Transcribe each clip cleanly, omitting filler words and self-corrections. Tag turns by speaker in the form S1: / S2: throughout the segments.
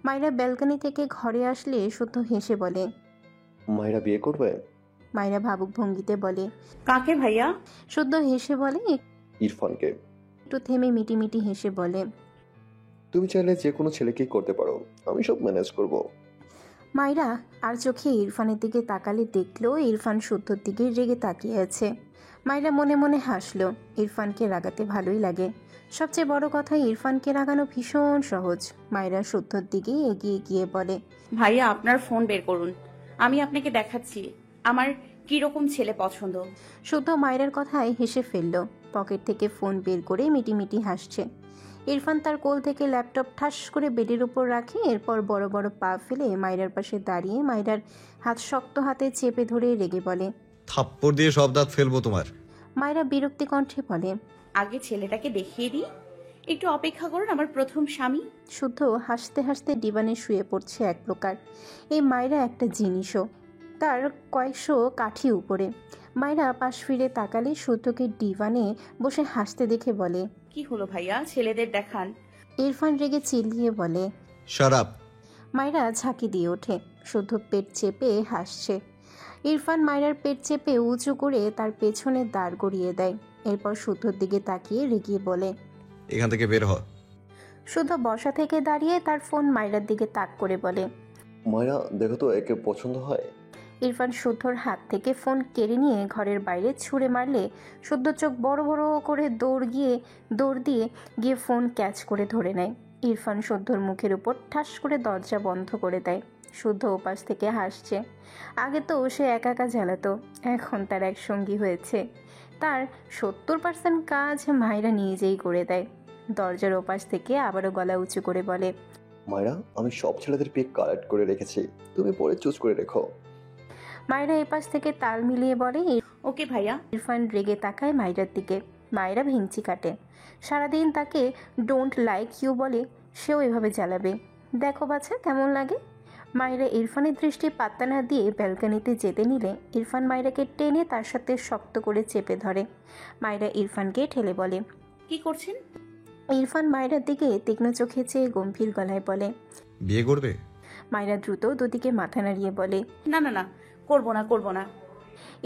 S1: মায়েরা ব্যালকনি থেকে ঘরে আসলে শুদ্ধ হেসে বলে,
S2: মায়েরা বিয়ে করবে?
S1: মায়েরা ভাবুক ভঙ্গিতে বলে,
S3: কাকে ভাইয়া?
S1: শুদ্ধ হেসে বলে,
S2: ইরফানকে।
S1: একটু থেমে মিটি হেসে বলে,
S2: তুমি চাইলে যে কোনো ছেলেকেই করতে পারো, আমি সব ম্যানেজ করব।
S1: মায়েরা আর চোখে ইরফানের দিকে তাকালে দেখলো ইরফান শুদ্ধর দিকে রেগে তাকিয়ে আছে। মায়েরা মনে মনে হাসলো। ইরফানকে রাগাতে ভালোই লাগে। সবচেয়ে বড় কথা, ইরফানকে রাগানো ভীষণ সহজ। মায়েরা শুদ্ধর দিকে এগিয়ে গিয়ে বলে,
S3: ভাইয়া আপনার ফোন বের করুন, আমি আপনাকে দেখাচ্ছি আমার কিরকম ছেলে পছন্দ।
S1: শুদ্ধ মায়েরার কথায় হেসে ফেলল। পকেট থেকে ফোন বের করে মিটি হাসছে। ইরফান তার কোল থেকে ল্যাপটপ ঠাস করে বেডের উপর রাখে। এরপর বড় বড় পা ফেলে মায়েরার পাশে দাঁড়িয়ে মায়েরার হাত শক্ত হাতে চেপে ধরে রেগে বলে,
S4: থাপ্পড় দিয়ে সব দাঁত ফেলবো তোমার।
S1: মায়েরা বিরক্তি কণ্ঠে বলে,
S3: আগে ছেলেটাকে দেখিয়ে দিই, একটু অপেক্ষা করুন আমার প্রথম স্বামী।
S1: শুদ্ধ হাসতে হাসতে ডিভানে শুয়ে পড়ছে এক প্রকার। এই মায়েরা একটা জিনিসও, তার কয়েকশো কাঠি উপরে। মায়েরা পাশ ফিরে তাকালে শুদ্ধকে ডিভানে বসে হাসতে দেখে বলে,
S3: কি হলো ভাইয়া, ছেলেদের দেখান।
S1: ইরফান রেগে চিল্লিয়ে বলে,
S4: শারাপ।
S1: মায়েরা ঝাঁকি দিয়ে ওঠে। শুদ্ধ পেট চেপে হাসছে। ইরফান মায়েরার পেট চেপে উঁচু করে তার পেছনে দাঁড় করিয়ে দেয়। এরপর শুদ্ধর দিকে তাকিয়ে রেগিয়ে বলে,
S4: এখান থেকে বের হ।
S1: শুদ্ধ বসা থেকে দাঁড়িয়ে তার ফোন মায়েরার দিকে তাক করে বলে,
S2: মায়েরা দেখো তো, একে পছন্দ হয়?
S1: ইরফান শুদ্ধর হাত থেকে ফোন কেড়ে নিয়ে ঘরের বাইরে ছুঁড়ে মারলে শুদ্ধ চোখ বড় বড় করে দৌড় দিয়ে গিয়ে ফোন ক্যাচ করে ধরে নেয়। ইরফান শুদ্ধর মুখের উপর ঠাস করে দরজা বন্ধ করে দেয়। শুদ্ধ ওপাশ থেকে হাসছে। আগে তো সে একা একা জ্বালাতো, এখন তার এক সঙ্গী হয়েছে। তার 70% কাজ মায়েরা নিজেই করে দেয়। দরজার ওপাশ থেকে আবারও গলা উঁচু করে বলে,
S2: মায়েরা, আমি সব ছেলেদের পিক কালেক্ট করে রেখেছি, তুমি পরে চুজ করে রেখো।
S1: মায়েরা এপাশ থেকে তাল মিলিয়ে বলে।
S3: ওকে ভাইয়া।
S1: ইরফান রেগে তাকায় মায়েরার দিকে। মায়েরা ভেঙচি কাটে। সারাদিন তাকে ডোন্ট লাইক ইউ বলে, সেও এভাবে জ্বালাবে। দেখো বাছা কেমন লাগে। মায়েরা ইরফানের দৃষ্টি পাত্তা না দিয়ে ব্যালকনিতে যেতে নিলে ইরফান মায়েরাকে টেনে তার সাথে শক্ত করে চেপে ধরে। মায়েরা ইরফানকে ঠেলে বলে,
S3: কি করছেন?
S1: ইরফান মায়েরার দিকে তীক্ষ্ণ চোখে চেয়ে গম্ভীর গলায় বলে,
S4: বিয়ে করবে?
S1: মায়েরা দ্রুত দুদিকে মাথা নাড়িয়ে বলে,
S3: না না না, করবো না।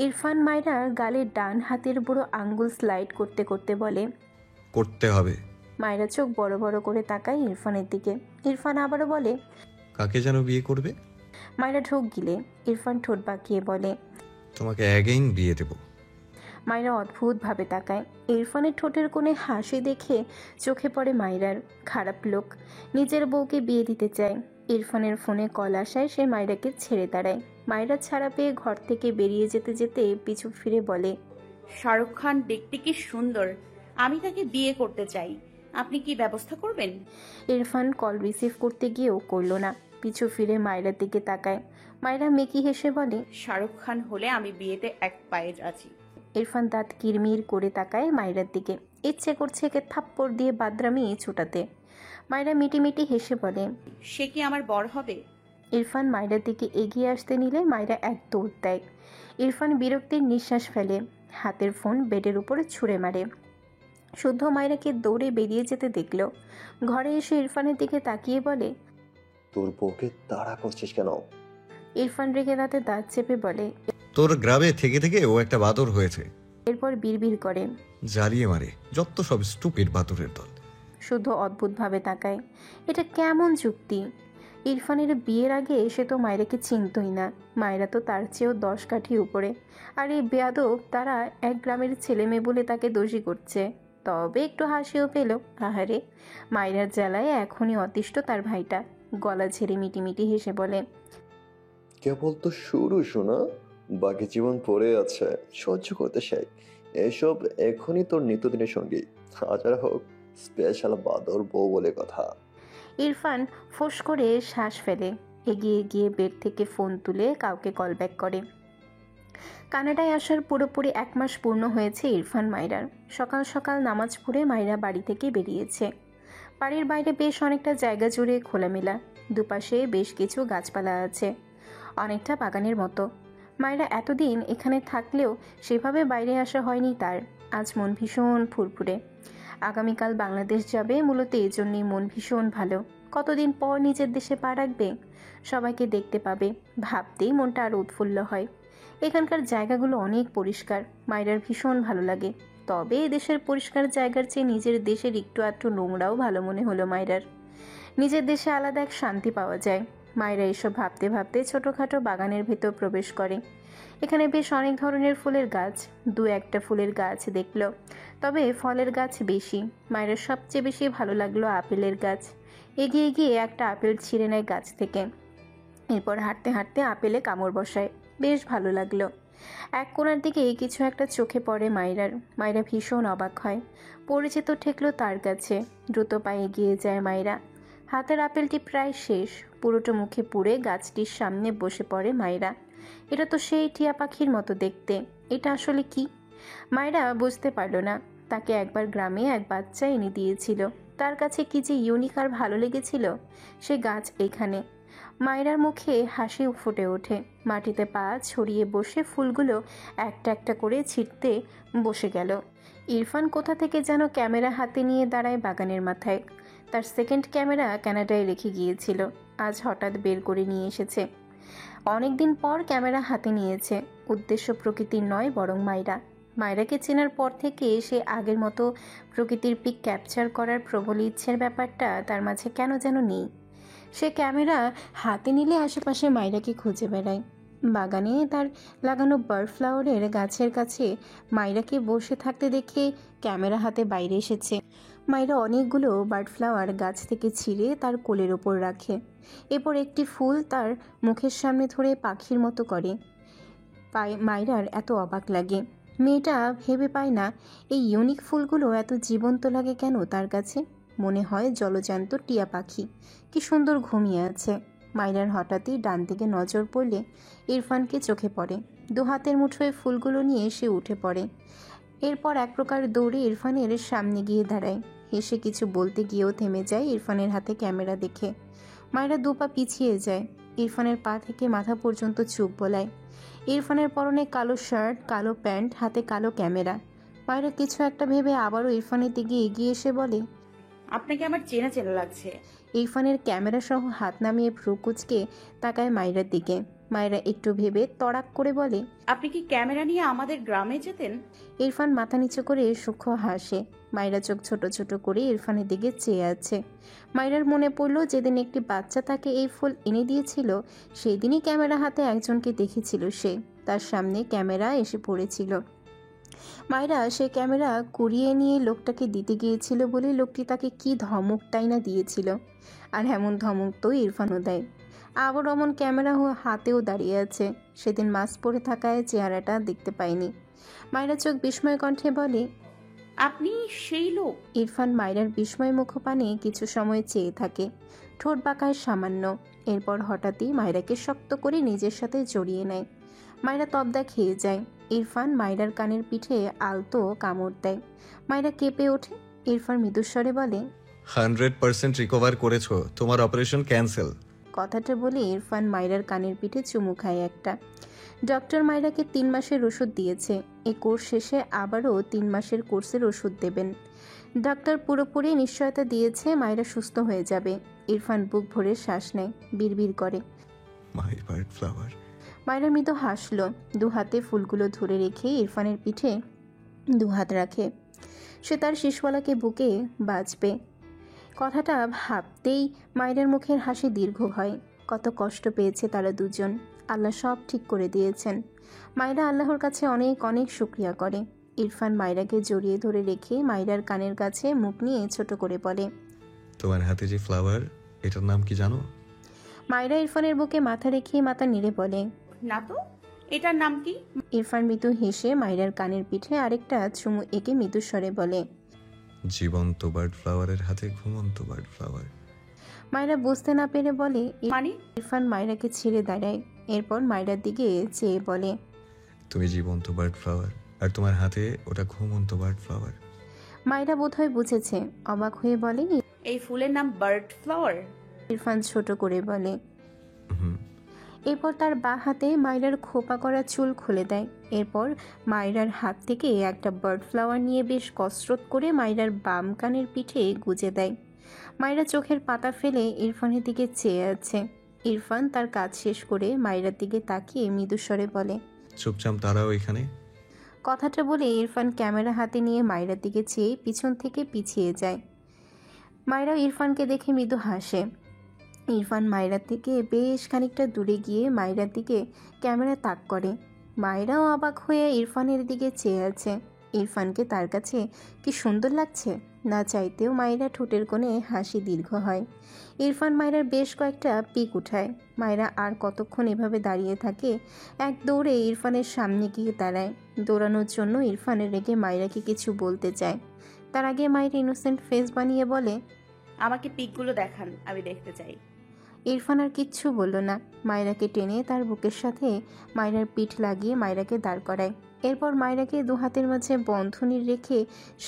S1: ইরফান মায়েরার গালে ডান হাতের বুড়ো আঙ্গুল স্লাইড করতে করতে বলে,
S4: করতে হবে।
S1: মায়েরা চোখ বড় বড় করে তাকায় ইরফানের দিকে। ইরফান আবারও বলে,
S4: কাকে যেন বিয়ে করবে?
S1: মায়েরা ঢোক গিলে ইরফান ঠোঁট বাঁকিয়ে বলে,
S4: তোমাকে অ্যাগেইন বিয়ে দেব।
S1: মায়েরা অদ্ভুতভাবে তাকায়। ইরফানের ঠোঁটের কোণে হাসি দেখে চোখে পড়ে মায়েরার। খারাপ লোক, নিজের বউকে বিয়ে দিতে চায়। ইরফানের ফোনে কল আসায় সে মায়েরাকে ছেড়ে দাঁড়ায়। মায়েরা ছাড়া পেয়ে ঘর থেকে বেরিয়ে যেতে যেতে পিছু ফিরে বলে,
S3: শাহরুখ খান দেখতে কি সুন্দর, আমি তাকে বিয়ে করতে চাই, আপনি কি ব্যবস্থা করবেন?
S1: ইরফান কল রিসিভ করতে গিয়েও করল না। পিছু ফিরে মায়েরার দিকে তাকায়। মায়েরা মেকি হেসে বলে,
S3: শাহরুখ খান হলে আমি বিয়েতে এক পায়ে আছি।
S1: ইরফান দাঁত কিরমির করে তাকায় মায়েরার দিকে। ইচ্ছে করছে একে থাপ্পড় দিয়ে বাদরামি ছুটাতে। মায়েরা মিটি হেসে বলে,
S3: সে কি আমার বর হবে?
S1: ইরফান মায়েরার দিকে এগিয়ে আসতে নিলে মায়েরা এক দৌড় দেয়। ইরফান বিরক্তির নিঃশ্বাস ফেলে, হাতের ফোন বেডের উপরে ছুঁড়ে মারে। শুদ্ধ মায়েরাকে দৌড়ে বেরিয়ে যেতে দেখল। ঘরে এসে ইরফানের দিকে তাকিয়ে বলে,
S2: তোর বউকে তাড়া করছিস কেন?
S1: ইরফান রেগে দাঁতে দাঁত চেপে বলে,
S4: তোর গ্রামে থেকে থেকে ও একটা বাদর হয়েছে।
S1: এরপর বিড়বিড় করে,
S4: জ্বালিয়ে মারে যত সব স্টুপিড বাদরের দল।
S1: শুদ্ধ অদ্ভুতভাবে তাকায়। এটা কেমন যুক্তি? ইরফানের বিয়ের আগে সে তো মায়েরাকে চিনতই না। মায়েরা তো তার চেয়েও 10 কাঠি উপরে। আর এই বেয়াদব তারা এক গ্রামের ছেলে মেয়ে বলে তাকে দোষী করছে। তবে একটু হাসিও পেল। আহারে, মায়েরার জ্বালায় এখনই অতিষ্ঠ তার ভাইটা। গলা ঝেড়ে মিটি হেসে বলে,
S2: কেবল তো শুরু শোনা, বাকি জীবন পড়ে আছে, সহ্য করতে চাই। এসব এখনই তোর নিত্যদিনের সঙ্গী, হাজার হোক স্পেশাল বাদর বউ বলে কথা।
S1: ইরফান ফোঁস করে শ্বাস ফেলে। এগিয়ে গিয়ে বেড থেকে ফোন তুলে কাউকে কল ব্যাক করে। কানাডায় আসার পুরোপুরি 1 মাস পূর্ণ হয়েছে ইরফান মায়েরার। সকাল সকাল নামাজ পড়ে মায়েরা বাড়ি থেকে বেরিয়েছে। বাড়ির বাইরে বেশ অনেকটা জায়গা জুড়ে খোলামেলা। দুপাশে বেশ কিছু গাছপালা আছে, অনেকটা বাগানের মতো। মায়েরা এতদিন এখানে থাকলেও সেভাবে বাইরে আসা হয়নি তার। আজ মন ভীষণ ফুরফুরে। আগামীকাল বাংলাদেশ যাবে, মূলত এই জন্যই মন ভীষণ ভালো। কতদিন পর নিজের দেশে পা রাখবে, সবাইকে দেখতে পাবে, ভাবতেই মনটা আরও উৎফুল্ল হয়। এখানকার জায়গাগুলো অনেক পরিষ্কার, মায়েরার ভীষণ ভালো লাগে। তবে দেশের পরিষ্কার জায়গার চেয়ে নিজের দেশের একটু আধটু নোংরাও ভালো মনে হলো মায়েরার। নিজের দেশে আলাদা এক শান্তি পাওয়া যায়। মায়েরা এসব ভাবতে ভাবতে ছোটোখাটো বাগানের ভেতর প্রবেশ করে। এখানে বেশ অনেক ধরনের ফুলের গাছ, দু একটা ফুলের গাছ দেখল, তবে ফলের গাছ বেশি। মায়েরা সবচেয়ে বেশি ভালো লাগলো আপেলের গাছ। এগিয়ে গিয়ে একটা আপেল ছিঁড়ে নেয় গাছ থেকে, এরপর হাঁটতে হাঁটতে আপেলে কামড় বসায়। বেশ ভালো লাগলো। এক কোণার দিকে কিছু একটা চোখে পড়ে মায়েরার। মায়েরা ভীষণ অবাক হয়। পরিচিত ঠেকলো তার কাছে। দ্রুত পায়ে এগিয়ে যায় মায়েরা। হাতের আপেলটি প্রায় শেষ, পুরোটা মুখে পুড়ে গাছটির সামনে বসে পড়ে মায়েরা। এটা তো সেই টিয়া পাখির মতো দেখতে, এটা আসলে কি? মায়েরা বুঝতে পারল না। তাকে একবার গ্রামে এক বাচ্চা এনে দিয়েছিল, তার কাছে কি যে ইউনিক আর ভালো লেগেছিল। সে গাছ এখানে। মায়েরার মুখে হাসি ফুটে ওঠে। মাটিতে পা ছড়িয়ে বসে ফুলগুলো একটা একটা করে ছিঁড়তে বসে গেল। ইরফান কোথা থেকে যেন ক্যামেরা হাতে নিয়ে দাঁড়ায় বাগানের মাথায়। তার সেকেন্ড ক্যামেরা কানাডায় রেখে গিয়েছিল, আজ হঠাৎ বের করে নিয়ে এসেছে। অনেকদিন পর ক্যামেরা হাতে নিয়েছে। উদ্দেশ্য প্রকৃতির নয়, বরং মায়েরাকে চেনার পর থেকে সে আগের মতো প্রকৃতির পিক ক্যাপচার করার প্রবল ইচ্ছের ব্যাপারটা তার মাঝে কেন যেন নেই। সে ক্যামেরা হাতে নিলে আশেপাশে মায়েরাকে খুঁজে বেড়ায়। বাগানে তার লাগানো বার্ড ফ্লাওয়ারের গাছের কাছে মায়েরাকে বসে থাকতে দেখে ক্যামেরা হাতে বাইরে এসেছে। মায়েরা অনেকগুলো বার্ড ফ্লাওয়ার গাছ থেকে ছিঁড়ে তার কোলের ওপর রাখে। এরপর একটি ফুল তার মুখের সামনে ধরে পাখির মতো করে। মায়েরার এত অবাক লাগে। মেয়েটা ভেবে পায় না এই ইউনিক ফুলগুলো এত জীবন্ত লাগে কেন তার কাছে। মনে হয় জলজান্ত টিয়া পাখি, কি সুন্দর ঘুমিয়ে আছে। মায়েরার হঠাৎই ডান দিকে নজর পড়লে ইরফানকে চোখে পড়ে। দু হাতের মুঠোয় ফুলগুলো নিয়ে সে উঠে পড়ে। এরপর এক প্রকার দৌড়ে ইরফানের সামনে গিয়ে দাঁড়ায়। হেসে কিছু বলতে গিয়েও থেমে যায় ইরফানের হাতে ক্যামেরা দেখে। মায়েরা দু পা পিছিয়ে যায়। ইরফানের পা থেকে মাথা পর্যন্ত চুপ বোলায়। ইরফানের পরনে কালো শার্ট, কালো প্যান্ট, হাতে কালো ক্যামেরা। মায়েরা কিছু একটা ভেবে আবারও ইরফানের দিকে এগিয়ে এসে বলে,
S3: আপনাকে আমার চেনা চেনা লাগছে।
S1: ইরফানের ক্যামেরা সহ হাত নামিয়ে ভ্রু কুঁচকে তাকায় মায়েরার দিকে। মায়েরা একটু ভেবে তড়াক করে বলে,
S3: আপনি কি ক্যামেরা নিয়ে আমাদের গ্রামে যেতেন?
S1: ইরফান মাথা নিচু করে সূক্ষ্ম হাসে। মায়েরা চোখ ছোট ছোট করে ইরফানের দিকে চেয়ে আছে। মায়েরার মনে পড়ল যেদিন একটি বাচ্চা তাকে এই ফুল এনে দিয়েছিল, সেই দিনই ক্যামেরা হাতে একজনকে দেখেছিল সে। তার সামনে ক্যামেরা এসে পড়েছিল। মায়েরা সে ক্যামেরা কুড়িয়ে নিয়ে লোকটাকে দিতে গিয়েছিল বলে লোকটি তাকে কি ধমকটাই না দিয়েছিল। আর এমন ধমক তো ইরফানও দেয়। আবার অমন ক্যামেরা হাতেও দাঁড়িয়ে আছে। সেদিন মাস্ক পরে থাকায় চেহারাটা দেখতে পায়নি। মায়েরা চোখ বিস্ময় কণ্ঠে বলে,
S3: আপনি সেই লোক?
S1: ইরফান মায়েরার বিস্ময় মুখপানে কিছু সময় চেয়ে থাকে, ঠোঁট বাঁকায় সামান্য। এরপর হঠাৎই মায়েরাকে শক্ত করে নিজের সাথে জড়িয়ে নেয়। মায়েরা তবদা খেয়ে যায়। ইরফান মায়েরার কানের পিঠে আলতো কামড় দেয়। মায়েরা কেঁপে ওঠে। ইরফান মৃদুস্বরে বলে,
S4: 100% রিকভার করেছো, তোমার অপারেশন ক্যান্সেল।
S1: কথাটা বলে ইরফান মায়েরার কানের পিঠে চুমু খায় একটা। ডক্টর মায়েরাকে 3 মাসের ওষুধ দিয়েছে। এই কোর্স শেষে আবারও 3 মাসের কোর্সের ওষুধ দেবেন। ডাক্তার পুরোপুরি নিশ্চয়তা দিয়েছে মায়েরা সুস্থ হয়ে যাবে। ইরফান বুক ভরে শ্বাস নেয়, বিড়বিড় করে,
S4: মাই বার্ড ফ্লাওয়ার।
S1: মায়েরা মৃদু হাসল। দু হাতে ফুলগুলো ধরে রেখে ইরফানের পিঠে 2 হাত রাখে। সে তার শিশুওয়ালাকে বুকে বাজবে। কথাটা ভাবতেই মায়েরার মুখের হাসি দীর্ঘ হয়। কত কষ্ট পেয়েছে তারা দুজন, আল্লাহ সব ঠিক করে দিয়েছেন। মায়েরা আল্লাহর কাছে অনেক অনেক শুকরিয়া করে। ইরফান মায়েরাকে জড়িয়ে ধরে রেখে মায়েরার কানের কাছে মুখ নিয়ে ছোট করে বলে,
S4: তোমার হাতে যে ফ্লাওয়ার, এটার নাম কি জানো?
S1: মায়েরা ইরফানের বুকে মাথা রেখে মাথা নেড়ে বলে,
S3: না তো, এটার নাম কি?
S1: ইরফান মৃদু হেসে মায়েরার কানের পিঠে আরেকটা চুমু এঁকে মৃদুস্বরে বলে,
S4: জীবন্ত বার্ড ফ্লাওয়ারের হাতে ঘুমন্ত বার্ড ফ্লাওয়ার।
S1: মায়েরা বুঝতে না পেরে বলে।
S3: মানে?
S1: ইরফান মায়েরাকে ছেড়ে দাঁড়ায়। এরপর মায়েরার দিকে চেয়ে বলে,
S4: তুমি জীবন্ত বার্ড ফ্লাওয়ার, আর তোমার হাতে ওটা ঘুমন্ত বার্ড ফ্লাওয়ার।
S1: মায়েরা বোধহয় বুঝেছে। অবাক হয়ে বলে,
S3: এই ফুলের নাম বার্ড ফ্লাওয়ার?
S1: ইরফান ছোট করে বলে।
S4: হুম।
S1: এরপর তার বাঁ হাতে মায়েরার খোপা করা চুল খুলে দেয়। এরপর মায়েরার হাত থেকে একটা বার্ড ফ্লাওয়ার নিয়ে বেশ কসরত করে মায়েরার বাম কানের পিঠে গুজে দেয়। মায়েরা চোখের পাতা ফেলে ইরফানের দিকে চেয়ে আছে। ইরফান তার কাজ শেষ করে মায়েরার দিকে তাকিয়ে মৃদুস্বরে বলে,
S4: চুপচাপ দাঁড়াও এখানে।
S1: কথাটা বলে ইরফান ক্যামেরা হাতে নিয়ে মায়েরার দিকে চেয়ে পিছন থেকে পিছিয়ে যায়। মায়েরা ইরফানকে দেখে মৃদু হাসে। ইরফান মায়েরার থেকে বেশ খানিকটা দূরে গিয়ে মায়েরার দিকে ক্যামেরা তাক করে। মায়েরাও অবাক হয়ে ইরফানের দিকে চেয়ে আছে। ইরফানকে তার কাছে কি সুন্দর লাগছে, না চাইতেও মায়েরা ঠোঁটের কোণে হাসি দীর্ঘ হয়। ইরফান মায়েরার বেশ কয়েকটা পিক উঠায়। মায়েরা আর কতক্ষণ এভাবে দাঁড়িয়ে থাকে, এক দৌড়ে ইরফানের সামনে গিয়ে দাঁড়ায়। দৌড়ানোর জন্য ইরফানের রেগে মায়েরাকে কিছু বলতে চায়, তার আগে মায়েরা ইনোসেন্ট ফেস বানিয়ে বলে,
S3: আমাকে পিকগুলো দেখান, আমি দেখতে চাই।
S1: ইরফান আর কিচ্ছু বলল না। মায়রাকে টেনে তার বুকের সাথে মায়রার পিঠ লাগিয়ে মায়রাকে দাঁড় করায়। এরপর মায়রাকে দু হাতের মাঝে বন্ধনী রেখে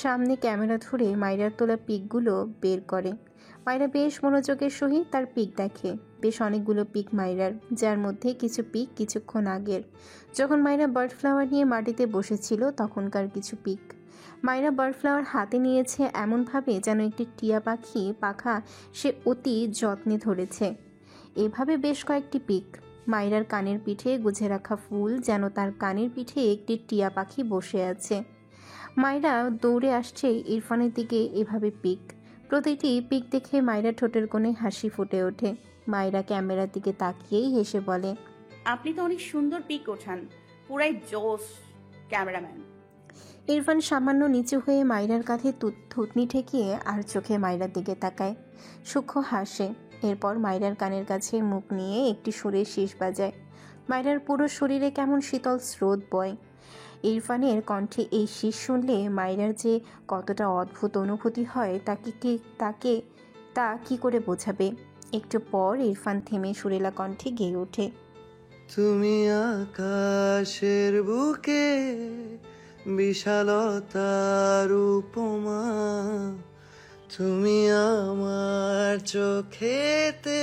S1: সামনে ক্যামেরা ধরে মায়রার তোলা পিকগুলো বের করে। মায়রা বেশ মনোযোগের সহিত তার পিক দেখে। বেশ অনেকগুলো পিক মায়রার, যার মধ্যে কিছু পিক কিছুক্ষণ আগের, যখন মায়রা বার্ড ফ্লাওয়ার নিয়ে মাটিতে বসেছিল তখনকার কিছু পিক। মায়রা বার্ড ফ্লাওয়ার হাতে নিয়েছে এমনভাবে যেন একটি টিয়া পাখি পাখা সে অতি যত্নে ধরেছে। এভাবে বেশ কয়েকটি পিক। মায়রার কানের পিঠে গুজে রাখা ফুল যেন তার কানের পিঠে একটি টিয়া পাখি বসে আছে। মায়রা দৌড়ে আসছে ইরফানের দিকে। এভাবে পিক, প্রতিটি পিক দেখে মায়রা ঠোঁটের কোণে হাসি ফুটে ওঠে। মায়রা ক্যামেরার দিকে তাকিয়েই হেসে বলে,
S3: আপনি তো অনেক সুন্দর পিক ওঠান, পুরাই জোস ক্যামেরাম্যান।
S1: ইরফান সামান্য নিচু হয়ে মায়রার কাঁধে থুতনি ঠেকিয়ে আর চোখে মায়রার দিকে তাকায়, সূক্ষ্ম হাসে। এরপর মায়রার কানের কাছে মুখ নিয়ে একটি সুরের শীষ বাজায়। মায়রার পুরো শরীরে কেমন শীতল স্রোত বয়। ইরফানের কণ্ঠে এই শীষ শুনলে মায়রার যে কতটা অদ্ভুত অনুভূতি হয় তা কি করে বোঝাবে। একটু পর ইরফান থেমে সুরেলা কণ্ঠে গেয়ে ওঠে,
S5: তুমি আকাশের বুকে বিশালতার উপমা, তুমি আমার চোখেতে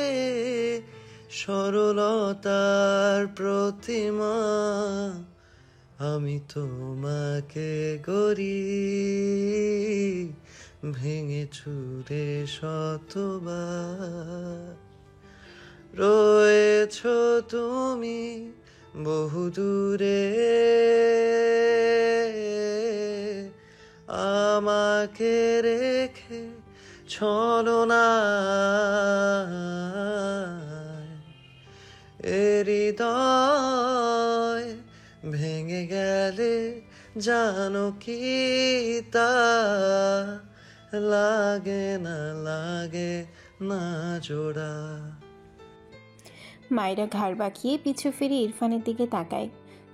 S5: সরলতার প্রতিমা, আমি তোমাকে গড়ি ভেঙে চুরে শতবার, রয়েছ তুমি বহুদূরে, আমাকে রেখে ছলনায় হৃদয় ভেঙে গেলে জানো কি তা লাগে না জোড়া।
S1: মায়রা ঘাড় বাঁকিয়ে পিছু ফিরে ইরফানের দিকে তাকায়।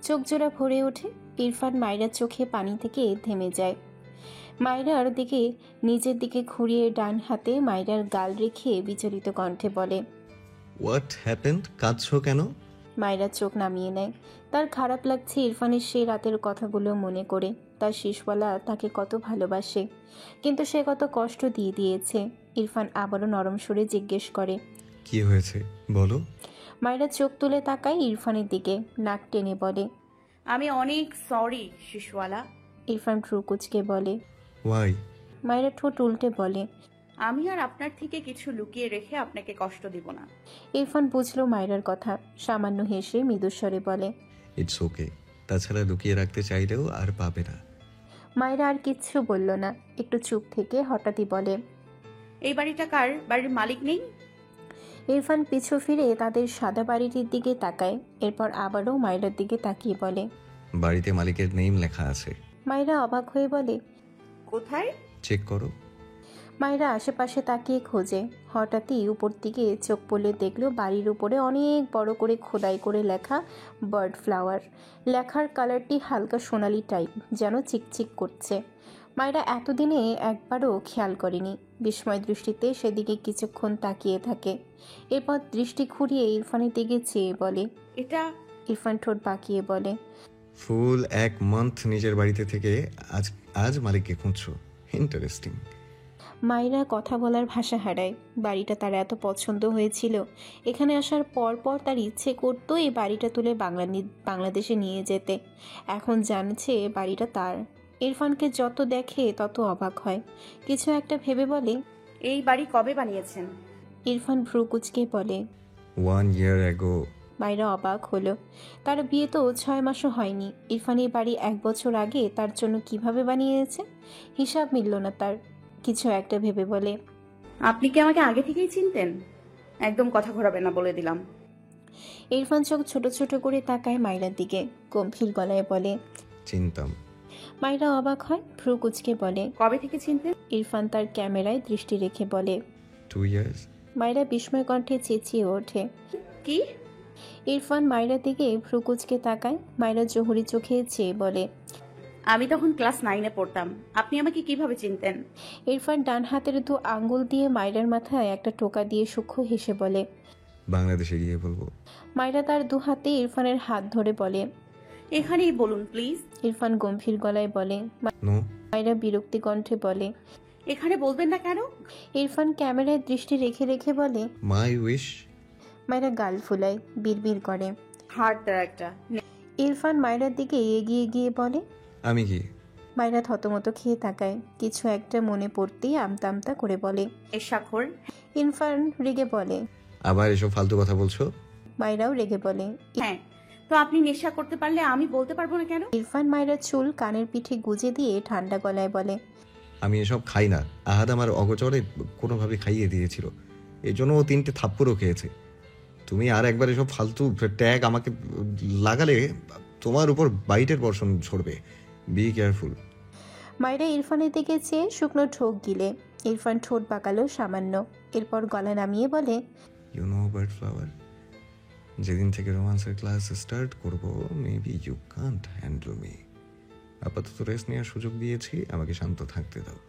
S1: চোখ জোড়া ভরে ওঠে। ইরফান মায়রার চোখে পানি থেকে থেমে যায়। মায়রার দিকে নিজের দিকে ঘুরিয়ে ডান হাতে মায়রার গাল রেখে বিচলিত কণ্ঠে বলে,
S4: হোয়াট হ্যাপেন্ড? কাঁদছো কেন?
S1: মায়রা চোখ নামিয়ে নেয়। তার খারাপ লাগছে ইরফানের সেই রাতের কথাগুলো মনে করে। তার শেষবেলা তাকে কত ভালোবাসে, কিন্তু সে কত কষ্ট দিয়েছে। ইরফান আবারও নরম সুরে জিজ্ঞেস করে,
S4: কি হয়েছে বলো?
S1: মায়রা চোখ তুলে তাকায় ইরফানের দিকে, নাক টেনে বলে,
S3: আমি অনেক সরি শিশওয়ালা।
S1: ইরফান ভ্রু কুঁচকে বলে,
S4: ওয়াই?
S1: মায়রা ঠোঁট উল্টে বলে,
S3: আমি আর আপনার থেকে কিছু লুকিয়ে রেখে আপনাকে কষ্ট দিব না।
S1: ইরফান বুঝলো মায়রার কথা, সামান্য হেসে মৃদুস্বরে বলে,
S4: ইটস ওকে। তাছাড়া লুকিয়ে রাখতে চাইলেও আর পাবে না।
S1: মায়রা আর কিচ্ছু বলল না, একটু চুপ থেকে হঠাৎই বলে,
S3: এই বাড়িটা কার? বাড়ির মালিক নেই?
S1: ইরফান পিছু ফিরে তাদের সাদা বাড়িটির দিকে তাকায়। এরপর আবারও মায়রার দিকে তাকিয়ে বলে,
S4: বাড়িতে মালিকের নেম লেখা আছে।
S1: মায়রা অবাক হয়ে বলে,
S3: কোথায়?
S4: চেক করো।
S1: মায়রা আশেপাশে তাকিয়ে খোঁজে। হঠাৎই উপর দিকে চোখ পড়লে দেখলো বাড়ির উপরে অনেক বড় করে খোদাই করে লেখা বার্ড ফ্লাওয়ার। লেখার কালারটি হালকা সোনালি টাইপ, যেন চিকচিক করছে। মায়রা এতদিনে একবারও খেয়াল করেনি। বিস্ময় দৃষ্টিতে সেদিকে কিছুক্ষণ তাকিয়ে থাকে। এরপর দৃষ্টি ঘুরিয়ে ইরফানের দিকে চেয়ে বলে,
S3: এটা?
S1: ইরফান ঠোঁট বাঁকিয়ে বলে,
S4: ফুল 1 মান্থ নিজের বাড়িতে থেকে আজ মালিককে খুঁজছো? ইন্টারেস্টিং।
S1: মায়রা কথা বলার ভাষা হারায়। বাড়িটা তার এত পছন্দ হয়েছিল, এখানে আসার পর তার ইচ্ছে করতো এই বাড়িটা তুলে বাংলাদেশে নিয়ে যেতে। এখন জানছে বাড়িটা তার। ইরফানকে যত দেখে তত অবাক হয়। কিছু একটা ভেবে বলে,
S3: এই বাড়ি কবে বানিয়েছেন?
S1: ইরফান ভ্রু কুচকে বলে।
S4: 1 year ago.
S1: মায়েরা অবাক হলো। তার বিয়ে তো 6 মাসও হয়নি। ইরফান এই বাড়ি 1 বছর আগে তার জন্য কিভাবে বানিয়েছে হিসাব মিলল না তার। কিছু একটা ভেবে বলে,
S3: আপনি কি আমাকে আগে থেকেই চিনতেন? একদম কথা ঘোরাবে না বলে দিলাম।
S1: ইরফান চোখ ছোট ছোট করে তাকায় মায়রার দিকে, গম্ভীর গলায় বলে।
S4: চিনতাম।
S1: মায়রা অবাক হয়, ভ্রু কুচকে বলে।
S3: কবে থেকে চিনতেন?
S1: ইরফান তার ক্যামেরায় দৃষ্টি রেখে বলে।
S4: 2 years.
S1: মায়রা বিস্ময় কণ্ঠে চেঁচিয়ে ওঠে।
S3: কি?
S1: ইরফান মায়রার দিকে ভ্রু কুচকে তাকায়। মায়রা জহুরি চোখে চেয়ে বলে,
S3: আমি তখন ক্লাস 9-এ পড়তাম। আপনি আমাকে কিভাবে চিনতেন?
S1: ইরফান ডান হাতের 2 আঙ্গুল দিয়ে মায়রার মাথায় একটা টোকা দিয়ে সূক্ষ্ম হেসে বলে।
S4: বাংলাদেশে গিয়ে বলবো।
S1: মায়রা তার 2 হাতে ইরফানের হাত ধরে বলে।
S3: এখানেই বলুন প্লিজ।
S1: ইরফান গম্ভীর গলায় বলে।
S4: নো।
S1: মায়রা বিরক্তি কণ্ঠে বলে।
S3: এখানে বলবেন না কেন?
S1: ইরফান ক্যামেরায় দৃষ্টি রেখে রেখে বলে।
S4: মাই উইশ।
S1: মায়রা গাল ফুলায়, বিড়বিড় করে।
S3: হার্ট তার একটা।
S1: ইরফান মায়রার দিকে এগিয়ে গিয়ে বলে।
S4: আমি কি?
S1: মায়রা থতমত খেয়ে তাকায়, কিছু একটা মনে পড়তেই আমতা আমতা করে বলে।
S3: নেশাখোর।
S1: ইরফান রেগে বলে।
S4: আবার এসব ফালতু কথা বলছো?
S1: মায়রাও রেগে বলে।
S3: হ্যাঁ, তো আপনি নেশা করতে পারলে আমি বলতে পারবো না কেন?
S1: ইরফান মায়রার চুল কানের পিঠে গুজে দিয়ে ঠান্ডা গলায় বলে।
S4: আমি এসব খাই না। আহাদ আমার অগোচরে কোনোভাবে খাইয়ে দিয়েছিল, এই জন্য ও 3টে থাপ্পড়ও খেয়েছে। তুমি আর একবার এসব ফালতু ট্যাগ আমাকে লাগালে তোমার উপর বাইটের বর্ষণ ছড়বে। Be careful.
S1: মায়রা ইরফানের দিকে চেয়ে শুকনো ঠোক গিলে। ইরফান ঠোঁট বাঁকালো সামান্য, এরপর গলা নামিয়ে বলে।
S4: ইউ নো বার্ড ফ্লাওয়ার, যেদিন থেকে রোমান্সের ক্লাস স্টার্ট করবো maybe you can't handle me. আপাতত রেস্ট নেওয়ার সুযোগ দিয়েছি, আমাকে শান্ত থাকতে দাও।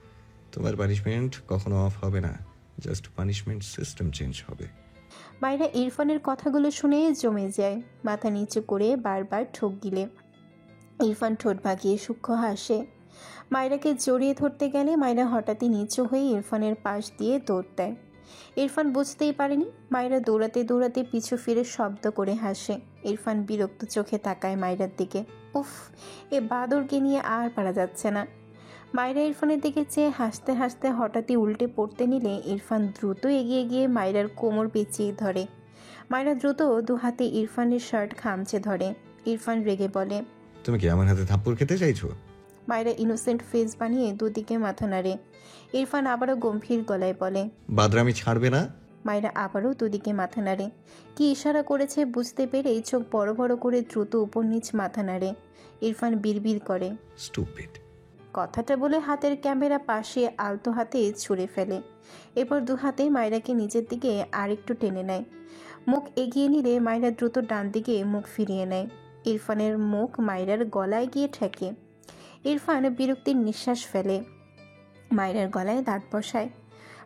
S4: তোমার পানিশমেন্ট কখনো অফ হবে না, জাস্ট পানিশমেন্ট সিস্টেম চেঞ্জ হবে।
S1: মায়রা ইরফানের কথাগুলো শুনে জমে যায়, মাথা নিচু করে বারবার ঠোক গিলে। ইরফান ঠোঁট বাঁকিয়ে সূক্ষ্ম হাসে। মায়রাকে জড়িয়ে ধরতে গেলে মায়রা হঠাৎই নিচু হয়ে ইরফানের পাশ দিয়ে দৌড় দেয়। ইরফান বুঝতেই পারেনি, মায়রা দৌড়াতে দৌড়াতে পিছু ফিরে শব্দ করে হাসে। ইরফান বিরক্ত চোখে তাকায় মায়রার দিকে। উফ, এ বাদরকে নিয়ে আর পারা যাচ্ছে না। মায়রা ইরফানের দিকে চেয়ে হাসতে হাসতে হঠাৎই উল্টে পড়তে নিলে ইরফান দ্রুত এগিয়ে গিয়ে মায়রার কোমর পেঁচিয়ে ধরে। মায়রা দ্রুত 2 হাতে ইরফানের শার্ট খামচে ধরে। ইরফান রেগে বলে।
S4: তুমি কি আমার হাতে থাপ্পড় খেতে চাইছো?
S1: মায়রা ইনোসেন্ট ফেস বানিয়ে দুদিকে মাথা নাড়ে। ইরফান আবারও গম্ভীর গলায় বলে।
S4: বাদরামি ছাড়বে না?
S1: মায়রা আবারও দুদিকে মাথা নাড়ে। কি ইশারা করেছে বুঝতে পেরেই চোখ বড় বড় করে দ্রুত উপর নিচ মাথা নাড়ে। ইরফান বিড়বিড় করে,
S4: স্টুপিড।
S1: কথাটা বলে হাতের ক্যামেরা পাশে আলতো হাতে ছুঁড়ে ফেলে। এরপর 2 হাতে মায়রাকে নিচের দিকে আরেকটু টেনে নেয়। মুখ এগিয়ে নিলে মায়রা দ্রুত ডান দিকে মুখ ফিরিয়ে নেয়। ইরফানের মুখ মায়রার গলায় গিয়ে ঠেকে। ইরফান বিরক্তির নিঃশ্বাস ফেলে, মায়রার গলায় দাঁত বসায়।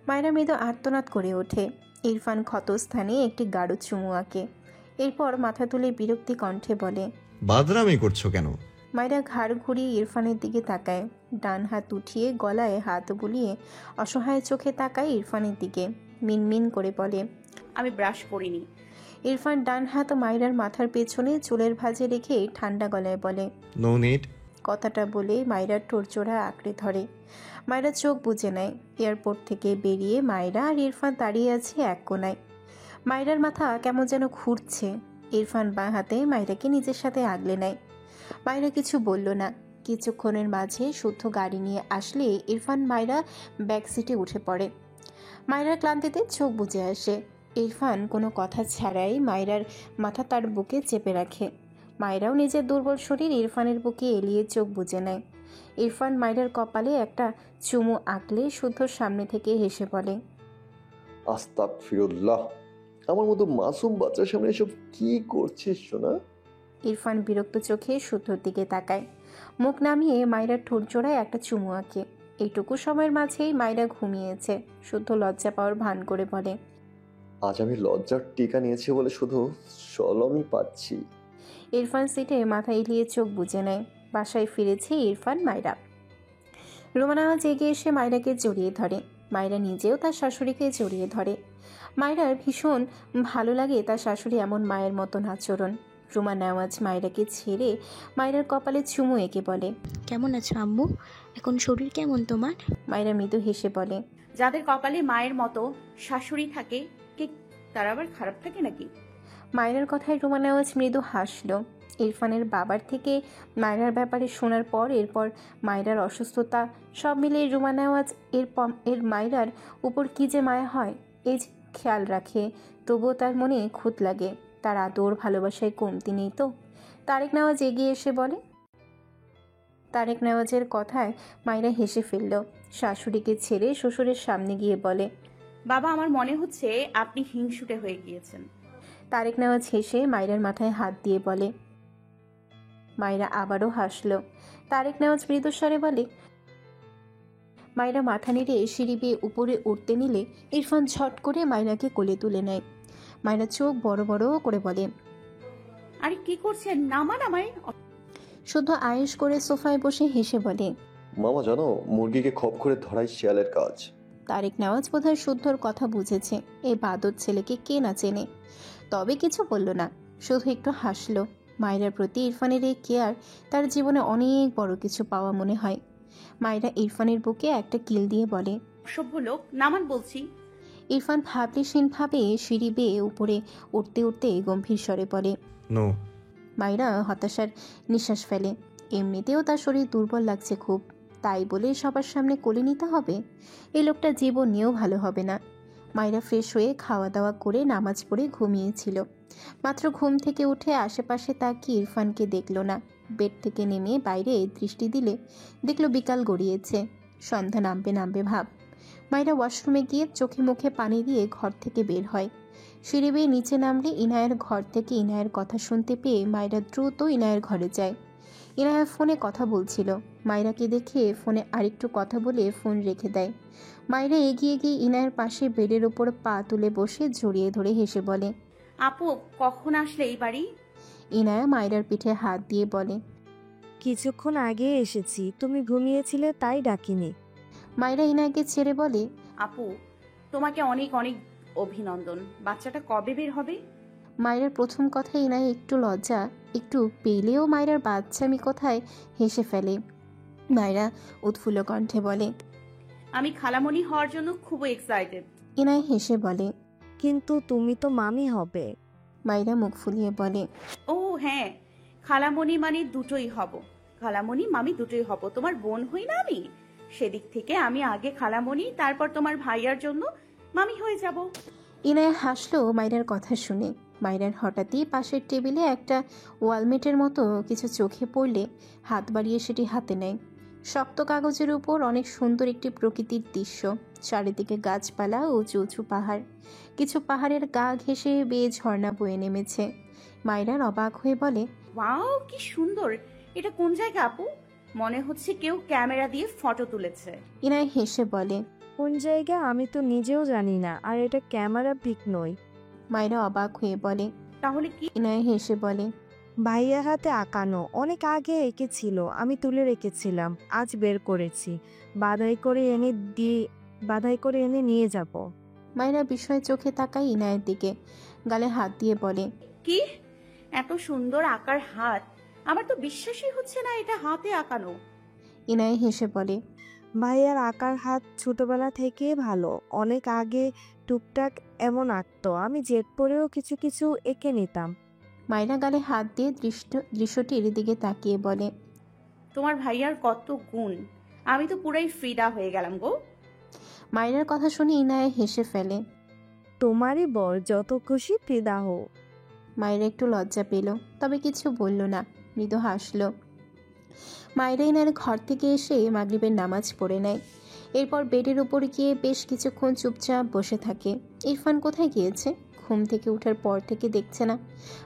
S1: মায়রা মৃদু আর্তনাদ করে ওঠে। ইরফান ক্ষতস্থানে একটি গাঢ় চুমু আঁকে। এরপর মাথা তুলে বিরক্তি কণ্ঠে বলে।
S4: বাদরামি করছো কেন?
S1: মায়রা ঘাড় ঘুরিয়ে ইরফানের দিকে তাকায়, ডান হাত উঠিয়ে গলায় হাত বুলিয়ে অসহায় চোখে তাকায় ইরফানের দিকে, মিনমিন করে বলে।
S3: আমি ব্রাশ করিনি।
S1: ইরফান ডান হাত মায়রার মাথার পেছনে চুলের ভাঁজে রেখে ঠান্ডা গলায় বলে।
S4: No need.
S1: কথাটা বলে মায়রার ঠোঁটজোড়া আঁকড়ে ধরে। মায়রা চোখ বুজে নেয়। এয়ারপোর্ট থেকে বেরিয়ে মায়রা আর ইরফান দাঁড়িয়ে আছে এক কোনায়। মায়রার মাথা কেমন যেন ঘুরছে। ইরফান বাঁ হাতে মায়রাকে নিজের সাথে আগলে নেয়। মায়রা কিছু বলল না। কিছুক্ষণের মাঝে শুদ্ধ গাড়ি নিয়ে আসলে ইরফান মায়রা ব্যাক সিটে উঠে পড়ে। মায়রার ক্লান্তিতে চোখ বুজে আসে। ইরফান কোনো কথা ছাড়াই মায়রার মাথা তার বুকে চেপে রাখে। মায়রাও নিজের দুর্বল শরীর ইরফানের বুকে এলিয়ে চোখ বুজে নেয়। ইরফান মায়রার কপালে একটা চুমু আঁকলে শুদ্ধ সামনে থেকে হেসে বলে।
S2: আস্তাগফিরুল্লাহ, আমার মতো মাসুম বাচ্চার সামনে এসব কি করছিস সোনা?
S1: ইরফান বিরক্ত চোখে শুদ্ধর দিকে তাকায়। মুখ নামিয়ে মায়রার ঠোঁট জোড়ায় একটা চুমু আঁকে। এইটুকু সময়ের মাঝেই মায়রা ঘুমিয়েছে। শুদ্ধ লজ্জা পাওয়ার ভান করে বলে।
S2: আজ আমি লজ্জার টিকা নিয়েছি বলে শুধু সলমই পাচ্ছি।
S1: ইরফান সিটে মাথা এলিয়ে চোখ বুজে নেয়। বাসায় ফিরেছে ইরফান মায়রা। রোমানা জেগে এসে মায়রাকে জড়িয়ে ধরে। মায়রা নিজেও তার শাশুড়িকে জড়িয়ে ধরে। মায়রার ভীষণ ভালো লাগে তার শাশুড়ি এমন মায়ের মতন আচরণ। রুমা নেওয়াজ মায়রাকে ছেড়ে মায়রার কপালে চুমু এঁকে বলে।
S6: কেমন আছো আম্মু? এখন শরীর কেমন তোমার?
S1: মায়রা মৃদু হেসে বলে।
S3: যাদের কপালে মায়ের মতো শাশুড়ি থাকে কে তারা আবার খারাপ থাকে নাকি?
S1: মায়রার কথায় রুমা নেওয়াজ মৃদু হাসল। ইরফানের বাবার থেকে মায়রার ব্যাপারে শোনার পর এরপর মায়রার অসুস্থতা সব মিলিয়ে রুমা নেওয়াজ এর মায়রার উপর কী যে মায়া হয় এই যে খেয়াল রাখে, তবুও তার মনে খুঁত লাগে। তার আদর ভালোবাসায় কমতি নেই তো? তারেক নেওয়াজ এগিয়ে এসে বলে। তারেক নেওয়াজের কথায় মায়রা হেসে ফেলল। শাশুড়িকে ছেড়ে শ্বশুরের সামনে গিয়ে বলে,
S3: বাবা, আমার মনে হচ্ছে আপনি হিংসুটে হয়ে গিয়েছেন।
S1: তারেক নেওয়াজ হেসে মায়রার মাথায় হাত দিয়ে বলে। মায়রা আবারও হাসল। তারেক নেওয়াজ মৃদুস্বরে বলে। মায়রা মাথা নেড়ে সিঁড়ি বেয়ে উপরে উঠতে নিলে ইরফান ঝট করে মায়রাকে কোলে তুলে নেয়। মায়রা চোখ বড় বড় করে বলে,
S3: আরে কি করছেন? নামান আমায়।
S1: শুদ্ধ আয়েশ করে সোফায় বসে হেসে বলে,
S2: মামা জানো, মুরগিকে খপ করে ধরাই শিয়ালের কাজ।
S1: তারেক নেওয়াজ বোধহয় শুদ্ধর কথা বুঝেছে। এই বাদর ছেলেকে কে না চেনে। তবে কিছু বলল না, শুধু একটু হাসলো। মায়রার প্রতি ইরফানের এই কেয়ার তার জীবনে অনেক বড় কিছু পাওয়া মনে হয়। মায়রা ইরফানের বুকে একটা কিল দিয়ে বলে,
S3: অসভ্য লোক, নামান বলছি।
S1: ইরফান ভাবলেশীনভাবে সিঁড়ি বেয়ে উপরে উঠতে উঠতে গম্ভীর স্বরে বলে।
S4: নো।
S1: মায়রা হতাশার নিঃশ্বাস ফেলে। এমনিতেও তার শরীর দুর্বল লাগছে খুব, তাই বলে সবার সামনে কোলে নিতে হবে? এই লোকটা জীবন নিয়েও ভালো হবে না। মায়রা ফ্রেশ হয়ে খাওয়া দাওয়া করে নামাজ পড়ে ঘুমিয়েছিল। মাত্র ঘুম থেকে উঠে আশেপাশে তাকিয়ে ইরফানকে দেখল না। বেড থেকে নেমে বাইরে দৃষ্টি দিলে দেখল বিকাল গড়িয়েছে, সন্ধ্যা নামবে নামবে ভাব। মায়রা ওয়াশরুমে গিয়ে চোখে মুখে পানি দিয়ে ঘর থেকে বের হয়। সিঁড়ি বেয়ে নিচে নামলে ইনায়ের ঘর থেকে ইনায়ের কথা শুনতে পেয়ে মায়রা দ্রুত ইনায়ের ঘরে যায়। ইনায়া ফোনে কথা বলছিল। মায়রাকে দেখে ফোনে আরেকটু কথা বলে ফোন রেখে দেয়। মায়রা এগিয়ে গিয়ে ইনায়ের পাশে বেডের ওপর পা তুলে বসে জড়িয়ে ধরে হেসে বলে,
S3: আপু, কখন আসলে এই বাড়ি?
S1: ইনায়া মায়রার পিঠে হাত দিয়ে বলে।
S6: কিছুক্ষণ আগে এসেছি, তুমি ঘুমিয়েছিলে তাই ডাকিনি।
S1: মায়রা ইনায়াকে ছেড়ে বলে,
S3: আপু, তোমাকে অনেক অনেক অভিনন্দন। বাচ্চাটা কবে বের হবে?
S1: মায়রার প্রথম কথায় ইনায়া একটু লজ্জা একটু পেলেও মায়রার বাচ্চামি কথায় হেসে ফেলে। মায়রা উৎফুল্ল কণ্ঠে বলে,
S3: আমি খালামণি হওয়ার জন্য খুব এক্সাইটেড।
S1: ইনায়া হেসে বলে,
S6: কিন্তু তুমি তো মামি হবে।
S1: মায়রা মুখ ফুলিয়ে বলে,
S3: ও হ্যাঁ, খালামণি মানে দুটোই হব। খালামণি মামি দুটোই হব। তোমার বোন হই না আমি? সেদিক থেকে আমি আগে খালামণি, তারপর তোমার ভাইয়ার জন্য মামি হয়ে যাব।
S1: ইনায়া হাসলো মায়রার কথা শুনে। মায়রার হঠাৎই পাশের টেবিলে একটা ওয়ালমেটের মতো কিছু চোখে পড়লে হাত বাড়িয়ে সেটি হাতে নেয়। শক্ত কাগজের উপর অনেক সুন্দর একটি প্রকৃতির দৃশ্য। চারিদিকে গাছপালা ও উঁচু উঁচু পাহাড়। কিছু পাহাড়ের গা ঘেঁষে বেয়ে ঝর্ণা বয়ে নেমেছে। মায়রার অবাক হয়ে বলে,
S3: ওয়াও, কি সুন্দর! এটা কোন জায়গা আপু? মনে হচ্ছে কেউ ক্যামেরা দিয়ে ফটো তুলেছে।
S1: ইনায়া হেসে বলে,
S6: কোন জায়গা আমি তো নিজেও জানি না, আর এটা ক্যামেরা পিক নয়।
S1: মায়রা অবাক হয়ে বলে।
S3: তাহলে কি?
S1: ইনায়া হেসে বলে,
S6: ভাইয়া হাতে আঁকানো, অনেক আগে এঁকেছিল, আমি তুলে রেখেছিলাম, আজ বের করেছি, বাধাই করে এনে নিয়ে যাব।
S1: মায়রা বিস্ময় চোখে তাকায় ইনায়ের দিকে, গালে হাত দিয়ে বলে,
S3: কি এত সুন্দর আঁকার হাত! আমার তো বিশ্বাসই হচ্ছে না এটা হাতে আঁকানো।
S1: ইনায়া হেসে বলে,
S6: ভাইয়ার আঁকার হাত ছোটবেলা থেকে ভালো, অনেক আগে টুকটাক এমন আঁকতো, আমি জেদ পরেও কিছু কিছু এঁকে নিতাম।
S1: মায়রা গালে হাত দিয়ে দৃশ্যটির দিকে তাকিয়ে বলে,
S3: তোমার ভাইয়ার কত গুণ! আমি তো পুরাই ফিদা হয়ে গেলাম গো।
S1: মায়রার কথা শুনে ইনায়া হেসে ফেলে।
S6: তোমারই বর, যত খুশি ফিদা হো।
S1: মায়রা একটু লজ্জা পেল, তবে কিছু বলল না, মৃদু হাসল। মায়রা ইনায়ের ঘর থেকে এসে মাগরিবের নামাজ পড়ে নেয়। এরপর বেডের উপর গিয়ে বেশ কিছুক্ষণ চুপচাপ বসে থাকে। ইরফান কোথায় গিয়েছে? ঘুম থেকে ওঠার পর থেকে দেখছে না।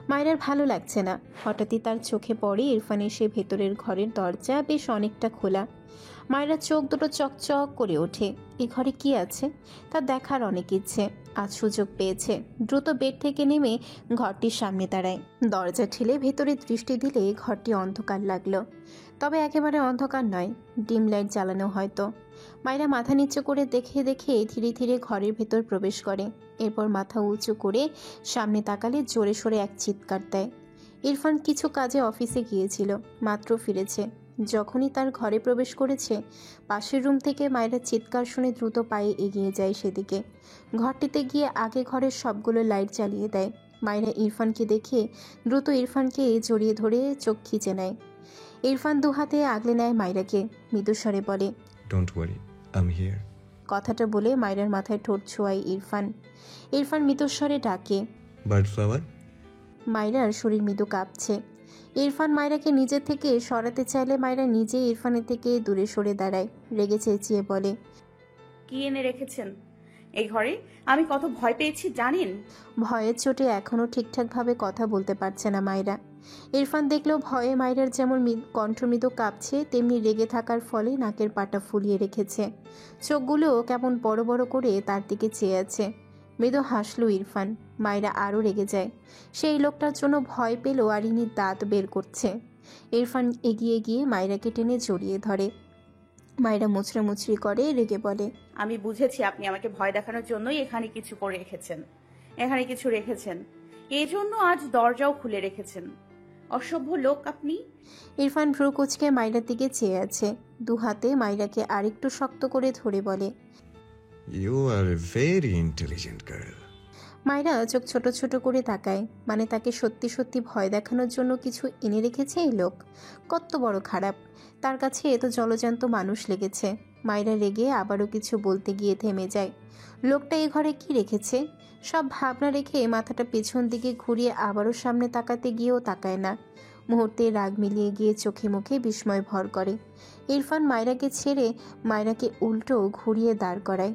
S1: মায়রার ভালো লাগছে না। হঠাৎই তার চোখে পড়ে ইরফানের সে ভেতরের ঘরের দরজা বেশ অনেকটা খোলা। মায়রার চোখ দুটো চকচক করে ওঠে। এ ঘরে কি আছে তার দেখার অনেক ইচ্ছে। আজ সুযোগ পেয়েছে। দ্রুত বেড থেকে নেমে ঘরটির সামনে দাঁড়ায়। দরজা ঠেলে ভেতরে দৃষ্টি দিলে ঘরটি অন্ধকার লাগলো, তবে একেবারে অন্ধকার নয়, ডিম লাইট জ্বালানো হয়তো। মায়রা মাথা নিচু করে দেখে দেখে ধীরে ধীরে ঘরের ভেতর প্রবেশ করে। এরপর মাথা উঁচু করে সামনে তাকালে জোরে সোরে এক চিৎকার দেয়। ইরফান কিছু কাজে অফিসে গিয়েছিল, মাত্র ফিরেছে। যখনই তার ঘরে প্রবেশ করেছে, পাশের রুম থেকে মায়েরার চিৎকার শুনে দ্রুত পায়ে এগিয়ে যায় সেদিকে। ঘরটিতে গিয়ে আগে ঘরের সবগুলো লাইট জ্বালিয়ে দেয়। মায়েরা ইরফানকে দেখে দ্রুত ইরফানকে জড়িয়ে ধরে চোখ খিচে নেয়। ইরফান দুহাতে আগলে নেয় মায়েরাকে, মৃদুস্বরে বলে,
S4: don't worry, I am here.
S1: কথাটা বলে মায়েরার মাথায় ঠোঁট ছোঁয়ায় ইরফান। ইরফান মৃদুস্বরে ডাকে।
S4: Bird flower.
S1: মায়েরার শরীর মৃদু কাঁপছে। ইরফান মায়েরাকে নিজে থেকে সরাতে চাইলে মায়েরা নিজে ইরফানের থেকে দূরে সরে দাঁড়ায়। রেগে চেঁচিয়ে বলে,
S3: কি এনে রেখেছেন এই ঘরে? আমি কত ভয় পেয়েছি জানেন?
S1: ভয়ের চোটে এখনও ঠিকঠাকভাবে কথা বলতে পারছে না মায়েরা। ইরফান দেখলেও ভয়ে মায়েরার যেমন কণ্ঠ মৃদু কাঁপছে, তেমনি রেগে থাকার ফলে নাকের পাটা ফুলিয়ে রেখেছে। চোখগুলোও কেমন বড় বড় করে তার দিকে চেয়ে আছে। মৃদু হাসলো ইরফান। মায়েরা আরও রেগে যায়। সেই লোকটার জন্য ভয় পেল আর ইনি দাঁত বের করছে। ইরফান এগিয়ে গিয়ে মায়েরাকে টেনে জড়িয়ে ধরে। মায়েরা মুচড়ি করে রেগে বলে,
S3: আমি বুঝেছি আপনি আমাকে ভয় দেখানোর জন্যই এখানে কিছু রেখেছেন। এই জন্য আজ দরজাও খুলে রেখেছেন। অসভ্য লোক আপনি।
S1: ইরফান ভ্রু কুঁচকে মায়েরার দিকে চেয়ে আছে। দু হাতে মায়েরাকে আরেকটু শক্ত করে ধরে বলে,
S4: you are a very intelligent girl.
S1: মায়েরা চোখ ছোট ছোট করে তাকায়। মানে তাকে সত্যি সত্যি ভয় দেখানোর জন্য কিছু এনে রেখেছে এই লোক। কত বড় খারাপ! তার কাছে এত জলজান্ত মানুষ লেগেছে। মায়েরা রেগে আবারও কিছু বলতে গিয়ে থেমে যায়। লোকটা এ ঘরে কি রেখেছে সব ভাবনা রেখে মাথাটা পেছন দিকে ঘুরিয়ে আবারও সামনে তাকাতে গিয়েও তাকায় না। মুহূর্তে রাগ মিলিয়ে গিয়ে চোখে মুখে বিস্ময় ভর করে। ইরফান মায়েরাকে ছেড়ে মায়েরাকে উল্টো ঘুরিয়ে দাঁড় করায়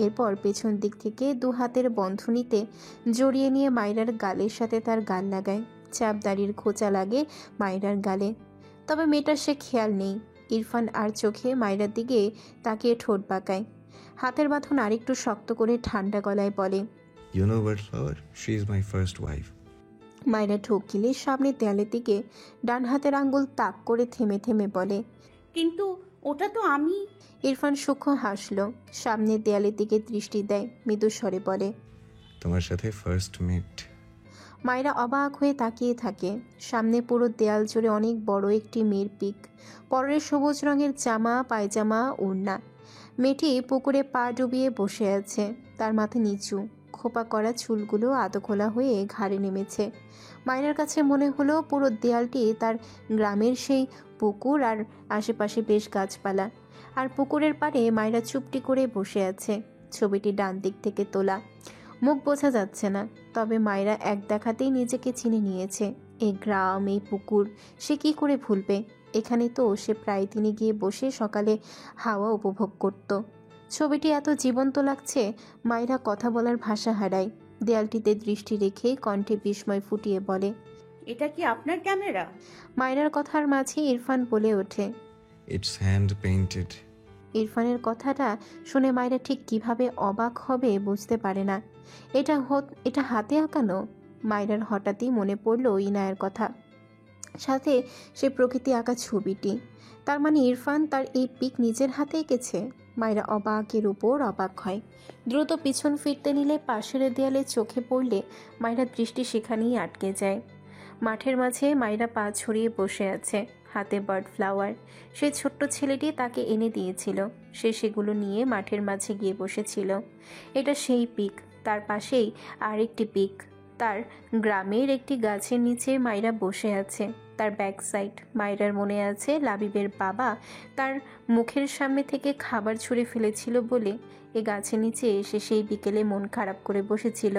S1: এরপর পেছন দিক থেকে দু হাতের বন্ধনীতে জড়িয়ে নিয়ে মায়েরার গালের সাথে তার গাল লাগায়। চাপ দাড়ির খোঁচা লাগে মায়েরার গালে। তবে মেয়েটার সে খেয়াল নেই। ইরফান আর চোখে মায়েরার দিকে তাকিয়ে ঠোঁট বাঁকায়। হাতের বাঁধন আরেকটু শক্ত করে ঠান্ডা গলায় বলে,
S4: you know bird flower, she is my first wife.
S1: মায়েরা ঠোক গিলে সামনের দেয়ালের দিকে ডান হাতের আঙ্গুল তাক করে থেমে থেমে বলে,
S3: কিন্তু ওটা তো আমি।
S1: ইরফান সূক্ষ্ম হাসল। সামনের দেয়ালের দিকে দৃষ্টি দেয়, মৃদু স্বরে বলে,
S4: তোমার সাথে ফার্স্ট মিট।
S1: মায়েরা অবাক হয়ে তাকিয়ে থাকে। সামনে পুরো দেয়াল জুড়ে অনেক বড় একটি মেয়ের পিক। পরনে সবুজ রঙের জামা, পায়জামা, ওড়না। মেয়েটি পুকুরে পা ডুবিয়ে বসে আছে। তার মাথা নিচু, খোপা করা চুলগুলো আদখোলা হয়ে ঘাড়ে নেমেছে। মায়েরার কাছে মনে হলো পুরো দেয়ালটি তার গ্রামের সেই পুকুর আর আশেপাশে বেশ গাছপালা। আর পুকুরের পাড়ে মায়েরা চুপটি করে বসে আছে। ছবিটি ডান দিক থেকে তোলা। মুখ বোঝা যাচ্ছে না, তবে মায়েরা এক দেখাতেই নিজেকে চিনে নিয়েছে। এই গ্রাম, এই পুকুর সে কি করে ভুলবে? এখানে তো সে প্রায় দিনে গিয়ে বসে সকালে হাওয়া উপভোগ করত। ছবিটি এত জীবন্ত লাগছে, মায়েরা কথা বলার ভাষা হারায়। দেয়ালটিতে দৃষ্টি রেখে কণ্ঠে বিস্ময় ফুটিয়ে বলে,
S3: এটা কি আপনার ক্যামেরা?
S1: মায়েরার কথার মাঝে ইরফান বলে ওঠে,
S4: ইটস হ্যান্ড পেইন্টেড।
S1: ইরফানের কথাটা শুনে মায়েরা ঠিক কিভাবে অবাক হবে বুঝতে পারে না। এটা হাতে আঁকানো? মায়েরার হঠাৎই মনে পড়ল ইনায়ের কথা, সাথে সে প্রকৃতি আঁকা ছবিটি। তার মানে ইরফান তার এই পিক নিজের হাতে এঁকেছে। মায়েরা অবাকের উপর অবাক হয়। দ্রুত পিছন ফিরতে নিলে পাশের দেয়ালে চোখে পড়লে মায়েরা দৃষ্টি সেখানেই আটকে যায়। মাঠের মাঝে মায়েরা পা ছড়িয়ে বসে আছে, হাতে বার্ড ফ্লাওয়ার। সেই ছোট্ট ছেলেটি তাকে এনে দিয়েছিল। সে সেগুলো নিয়ে মাঠের মাঝে গিয়ে বসেছিল। এটা সেই পিক। তার পাশেই আরেকটি পিক। তার গ্রামের একটি গাছের নিচে মায়েরা বসে আছে। তার ব্যাক সাইড। মায়েরার মনে আছে লাবিবের বাবা তার মুখের সামনে থেকে খাবার ছুঁড়ে ফেলেছিল বলে এ গাছের নিচে এসে সেই বিকেলে মন খারাপ করে বসেছিল।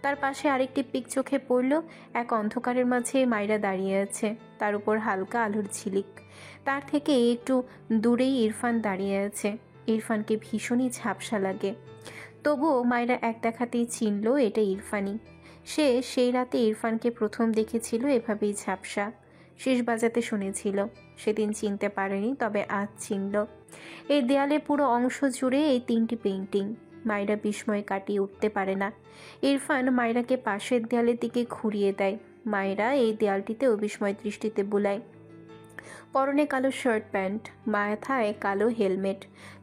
S1: তার পাশে আরেকটি পিক চোখে পড়ল। এক অন্ধকারের মাঝে মায়েরা দাঁড়িয়ে আছে, তার উপর হালকা আলোর ঝিলিক। তার থেকে একটু দূরেই ইরফান দাঁড়িয়ে আছে। ইরফানকে ভীষণই ঝাপসা লাগে, তবুও মায়েরা এক দেখাতেই চিনল এটা ইরফানই। সে সেই রাতে ইরফানকে প্রথম দেখেছিল এভাবেই ঝাপসা। শেষ বাজাতে শুনেছিল। সেদিন চিনতে পারেনি, তবে আজ চিনল। এই দেয়ালে পুরো অংশ জুড়ে এই 3টি পেইন্টিং। মায়েরা বিস্ময় কাটিয়ে উঠতে পারে না। ইরফান মায়েরাকে পাশের দেয়ালের দিকে ঘুরিয়ে দেয়। মায়েরা এই দেয়ালটিতেও বিস্ময় দৃষ্টিতে বুলায়। পরনে কালো শার্ট প্যান্ট, মাথায় কালো হেলমেট।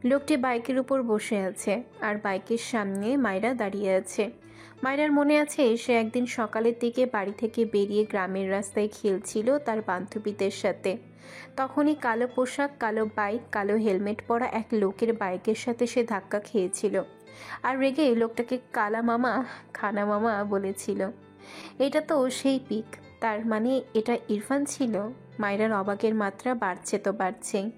S1: লোকটি বাইকের উপর বসে আছে আর বাইকের সামনে মায়েরা দাঁড়িয়ে আছে। মায়রার মনে আছে সে একদিন সকালের দিকে বাড়ি থেকে বেরিয়ে গ্রামের রাস্তায় খেলছিল তার বান্ধবীদের সাথে। তখনই কালো পোশাক, কালো বাইক, কালো হেলমেট পরা এক লোকের বাইকের সাথে সে ধাক্কা খেয়েছিল আর রেগে লোকটাকে কালা মামা, খানা মামা বলেছিল। এটা তো সেই পিক, তার মানে এটা ইরফান ছিল। মায়রার অবাকের মাত্রা বাড়ছে তো বাড়ছেই।